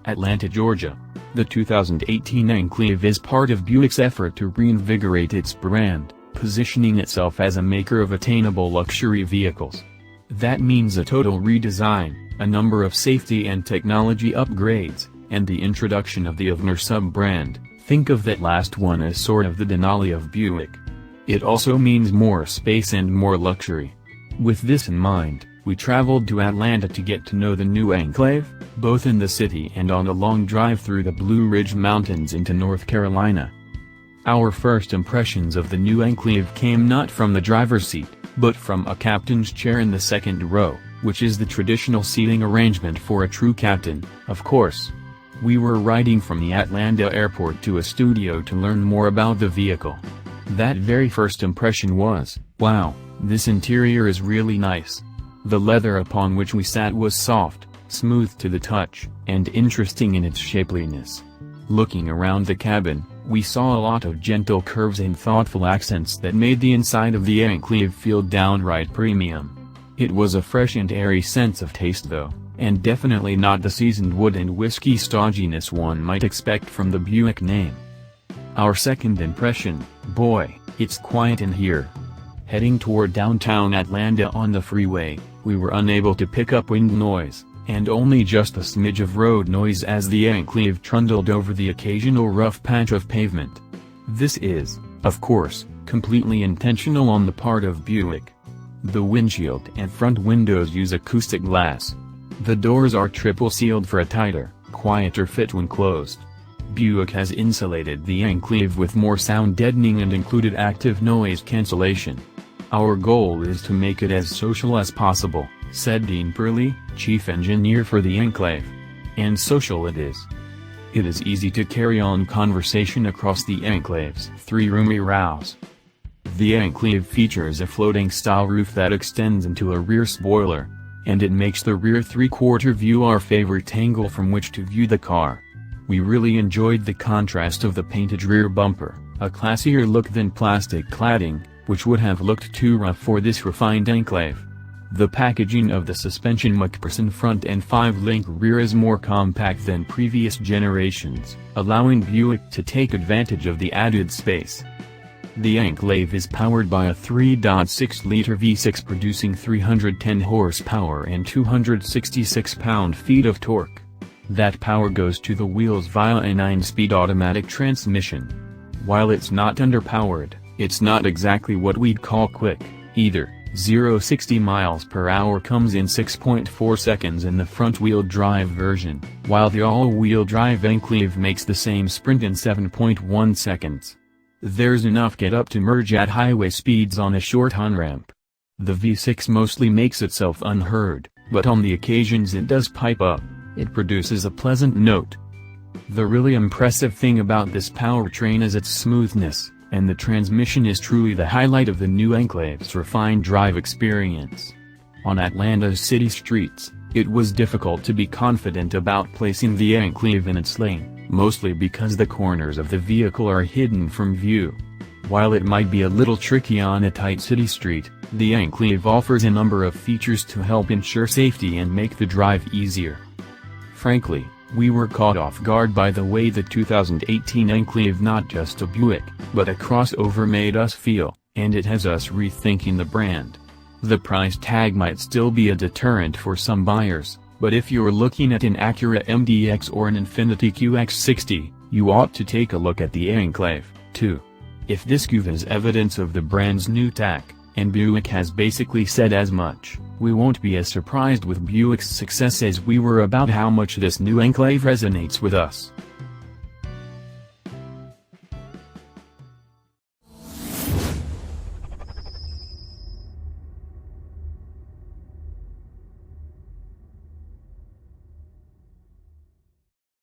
Atlanta, Georgia. The 2018 Enclave is part of Buick's effort to reinvigorate its brand, positioning itself as a maker of attainable luxury vehicles. That means a total redesign, a number of safety and technology upgrades, and the introduction of the Avenir sub-brand. Think of that last one as sort of the Denali of Buick. It also means more space and more luxury. With this in mind, we traveled to Atlanta to get to know the new Enclave, both in the city and on a long drive through the Blue Ridge Mountains into North Carolina. Our first impressions of the new Enclave came not from the driver's seat, but from a captain's chair in the second row, which is the traditional seating arrangement for a true captain, of course. We were riding from the Atlanta airport to a studio to learn more about the vehicle. That very first impression was, wow, this interior is really nice. The leather upon which we sat was soft, smooth to the touch, and interesting in its shapeliness. Looking around the cabin, we saw a lot of gentle curves and thoughtful accents that made the inside of the Enclave feel downright premium. It was a fresh and airy sense of taste though, and definitely not the seasoned wood and whiskey stodginess one might expect from the Buick name. Our second impression, boy, it's quiet in here. Heading toward downtown Atlanta on the freeway, we were unable to pick up wind noise, and only just a smidge of road noise as the Enclave trundled over the occasional rough patch of pavement. This is, of course, completely intentional on the part of Buick. The windshield and front windows use acoustic glass. The doors are triple sealed for a tighter, quieter fit when closed. Buick has insulated the Enclave with more sound deadening and included active noise cancellation. Our goal is to make it as social as possible, said Dean Purley, chief engineer for the Enclave. And social it is. It is easy to carry on conversation across the Enclave's three-roomy rows. The Enclave features a floating-style roof that extends into a rear spoiler, and it makes the rear three-quarter view our favorite angle from which to view the car. We really enjoyed the contrast of the painted rear bumper, a classier look than plastic cladding, which would have looked too rough for this refined Enclave. The packaging of the suspension MacPherson front and 5-link rear is more compact than previous generations, allowing Buick to take advantage of the added space. The Enclave is powered by a 3.6-liter V6 producing 310 horsepower and 266 pound-feet of torque. That power goes to the wheels via a 9-speed automatic transmission. While it's not underpowered, it's not exactly what we'd call quick, either. 0-60 miles per hour comes in 6.4 seconds in the front-wheel drive version, while the all-wheel drive Enclave makes the same sprint in 7.1 seconds. There's enough get-up to merge at highway speeds on a short on-ramp. The V6 mostly makes itself unheard, but on the occasions it does pipe up, it produces a pleasant note. The really impressive thing about this powertrain is its smoothness, and the transmission is truly the highlight of the new Enclave's refined drive experience. On Atlanta's city streets, it was difficult to be confident about placing the Enclave in its lane, mostly because the corners of the vehicle are hidden from view. While it might be a little tricky on a tight city street, the Enclave offers a number of features to help ensure safety and make the drive easier. Frankly, we were caught off guard by the way the 2018 Enclave, not just a Buick, but a crossover, made us feel, and it has us rethinking the brand. The price tag might still be a deterrent for some buyers, but if you're looking at an Acura MDX or an Infiniti QX60, you ought to take a look at the Enclave, too. If this gives evidence of the brand's new tack, and Buick has basically said as much, we won't be as surprised with Buick's success as we were about how much this new Enclave resonates with us.